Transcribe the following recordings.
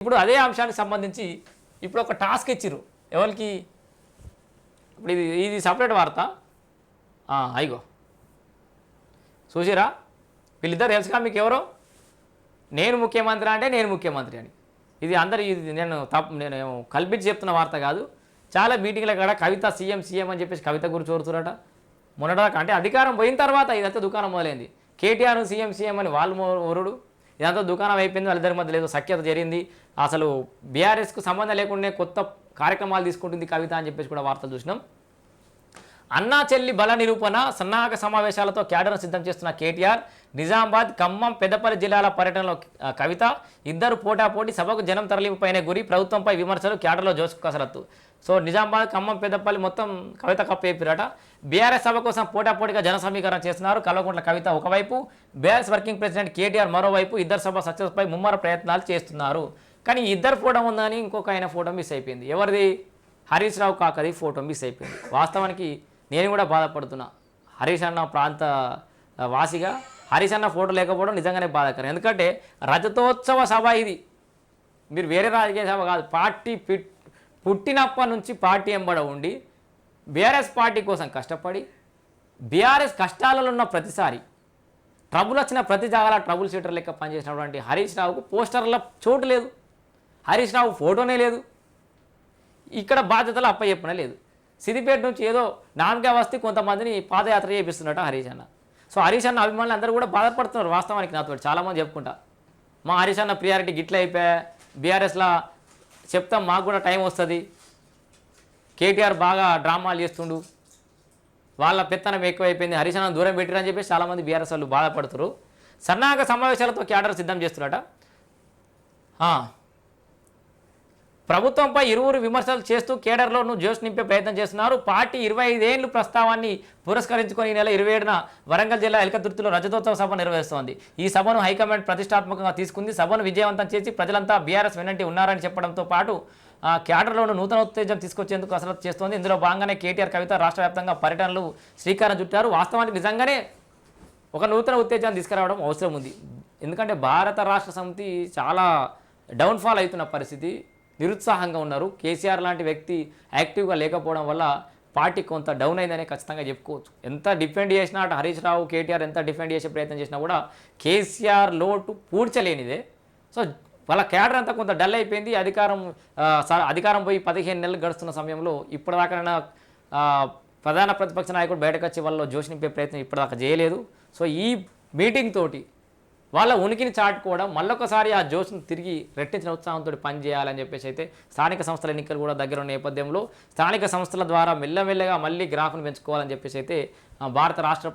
ఇప్పుడు అదే అంశానికి సంబంధించి ఇప్పుడు ఒక టాస్క్ ఇచ్చిర్రు ఎవరికి ఇప్పుడు ఇది సపరేట్ వార్త అయ్యో చూసిరా వీళ్ళిద్దరు తెలుసుగా మీకు ఎవరో నేను ముఖ్యమంత్రి అంటే నేను ముఖ్యమంత్రి అని ఇది అందరు ఇది నేను కల్పించి చెప్తున్న వార్త కాదు చాలా మీటింగ్ల కాడ కవిత సీఎం అని చెప్పేసి కవిత గురించి కోరుతురట మొన్నటిదాకా అంటే అధికారం పోయిన తర్వాత ఇదంతా దుకాణం మొదలైంది కేటీఆర్ సీఎం అని వాళ్ళు ఒరుడు ఇదంతా దుకాణం అయిపోయింది వాళ్ళిద్దరి మధ్య లేదు సఖ్యత జరిగింది అసలు బీఆర్ఎస్కు సంబంధం లేకుండా కొత్త కార్యక్రమాలు తీసుకుంటుంది కవిత అని చెప్పేసి కూడా వార్తలు చూసినాం అన్నా చెల్లి బల నిరూపణ సన్నాహక సమావేశాలతో క్యాడర్ను సిద్ధం చేస్తున్న కేటీఆర్ నిజామాబాద్ ఖమ్మం పెద్దపల్లి జిల్లాల పర్యటనలో కవిత ఇద్దరు పోటాపోటీ సభకు జనం తరలింపుపైనే గురి ప్రభుత్వంపై విమర్శలు క్యాడర్లో జోసుకు కసరత్తు సో నిజామాబాద్ ఖమ్మం పెద్దపల్లి మొత్తం కవిత కప్పేపిరట బీఆర్ఎస్ సభ కోసం పోటాపోటీగా జన సమీకరణ చేస్తున్నారు కల్వకుంట్ల కవిత ఒకవైపు బీఆర్ఎస్ వర్కింగ్ ప్రెసిడెంట్ కేటీఆర్ మరోవైపు ఇద్దరు సభ సక్సెస్పై ముమ్మర ప్రయత్నాలు చేస్తున్నారు కానీ ఇద్దరు ఫోటో ఉందని ఇంకొక ఆయన ఫోటో మిస్ అయిపోయింది ఎవరిది హరీష్ రావు కాకది ఫోటో మిస్ అయిపోయింది వాస్తవానికి నేను కూడా బాధపడుతున్నా హరీష్ అన్న ప్రాంత వాసిగా హరీష్ అన్న ఫోటో లేకపోవడం నిజంగానే బాధాకరం ఎందుకంటే రజతోత్సవ సభ ఇది మీరు వేరే రాజకీయ సభ కాదు పార్టీ పుట్టినప్పటి నుంచి పార్టీ ఎంబడ ఉండి బీఆర్ఎస్ పార్టీ కోసం కష్టపడి బీఆర్ఎస్ కష్టాలలో ఉన్న ప్రతిసారి ట్రబుల్ వచ్చిన ప్రతి జాగాల ట్రబుల్ షీటర్ లెక్క పనిచేసినటువంటి హరీష్ రావుకు పోస్టర్ల చోటు లేదు హరీష్ రావు ఫోటోనే లేదు ఇక్కడ బాధ్యతలు అప్పచెప్పనే లేదు సిద్దిపేట నుంచి ఏదో నామకే వస్తే కొంతమందిని పాదయాత్ర చేపిస్తున్నట్టు హరీష్ అన్న సో హరీష్ అన్న అభిమానులు అందరూ కూడా బాధపడుతున్నారు వాస్తవానికి నాతో చాలామంది చెప్పుకుంటా మా హరీష్ అన్న ప్రియారిటీ గిట్ల అయిపోయా బీఆర్ఎస్లో చెప్తాం మాకు కూడా టైం వస్తుంది కేటీఆర్ బాగా డ్రామాలు చేస్తుండు వాళ్ళ పెత్తనం ఎక్కువైపోయింది హరీష్ అన్న దూరం పెట్టిరని చెప్పేసి చాలామంది బీఆర్ఎస్ వాళ్ళు బాధపడుతున్నారు సన్నాహక సమావేశాలతో క్యాడర్ సిద్ధం చేస్తున్నారట ప్రభుత్వంపై ఇరువురు విమర్శలు చేస్తూ కేడర్లోనూ జోష్ నింపే ప్రయత్నం చేస్తున్నారు పార్టీ 25 ఏళ్ల ప్రస్తావాన్ని పురస్కరించుకొని ఈ నెల 27న వరంగల్ జిల్లా ఎల్కతుర్తిలో రజతోత్సవ సభ నిర్వహిస్తోంది ఈ సభను హైకమాండ్ ప్రతిష్టాత్మకంగా తీసుకుంది సభను విజయవంతం చేసి ప్రజలంతా బీఆర్ఎస్ వెనంటి ఉన్నారని చెప్పడంతో పాటు క్యాడర్లోనూ నూతన ఉత్తేజం తీసుకొచ్చేందుకు కసరత్తు చేస్తోంది ఇందులో భాగంగానే కేటీఆర్ కవిత రాష్ట్ర వ్యాప్తంగా పర్యటనలు శ్రీకారం చుట్టారు వాస్తవానికి నిజంగానే ఒక నూతన ఉత్తేజాన్ని తీసుకురావడం అవసరం ఉంది ఎందుకంటే భారత రాష్ట్ర సమితి చాలా డౌన్ఫాల్ అవుతున్న పరిస్థితి నిరుత్సాహంగా ఉన్నారు కేసీఆర్ లాంటి వ్యక్తి యాక్టివ్గా లేకపోవడం వల్ల పార్టీ కొంత డౌన్ అయిందనే ఖచ్చితంగా చెప్పుకోవచ్చు ఎంత డిఫెండ్ చేసినా అటు హరీష్ రావు కేటీఆర్ ఎంత డిఫెండ్ చేసే ప్రయత్నం చేసినా కూడా కేసీఆర్ లోటు పూడ్చలేనిదే సో వాళ్ళ క్యాడర్ అంతా కొంత డల్ అయిపోయింది అధికారం పోయి 15 నెలలు గడుస్తున్న సమయంలో ఇప్పటిదాకా ప్రధాన ప్రతిపక్ష నాయకుడు బయటకు వచ్చి వాళ్ళలో జోష్ నింపే ప్రయత్నం ఇప్పటిదాకా చేయలేదు సో ఈ మీటింగ్ తోటి వాళ్ళ ఉనికిని చాటుకోవడం మళ్ళొకసారి ఆ జోష్ను తిరిగి రెట్టించిన ఉత్సాహంతో పనిచేయాలని చెప్పేసి అయితే స్థానిక సంస్థల ఎన్నికలు కూడా దగ్గర ఉన్న నేపథ్యంలో స్థానిక సంస్థల ద్వారా మెల్లమెల్లగా మళ్ళీ గ్రాఫ్ను పెంచుకోవాలని చెప్పేసి అయితే భారత రాష్ట్ర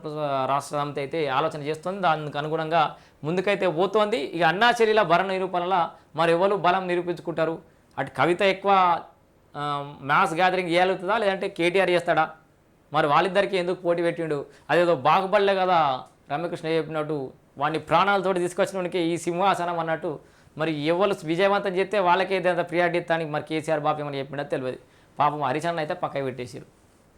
సమితి అయితే ఆలోచన చేస్తుంది దానికి అనుగుణంగా ముందుకైతే పోతోంది ఇక అన్నా చెల్లిల బల నిరూపణల మరి ఎవరు బలం నిరూపించుకుంటారు అటు కవిత ఎక్కువ మ్యాథ్స్ గ్యాదరింగ్ చేయగలుగుతుందా లేదంటే కేటీఆర్ చేస్తాడా మరి వాళ్ళిద్దరికీ ఎందుకు పోటీ పెట్టిండు అదేదో బాగుపడలే కదా రమ్యకృష్ణ చెప్పినట్టు వాడిని ప్రాణాలతోటి తీసుకొచ్చినోనికి ఈ సింహాసనం అన్నట్టు మరి ఎవరు విజయవంతం చేస్తే వాళ్ళకే ఏదైనా ప్రియారిటీ ఇస్తానికి మరి కేసీఆర్ బాపేమని చెప్పినట్టు తెలియదు పాపం హరీష్ అన్న అయితే పక్కకి పెట్టేసారు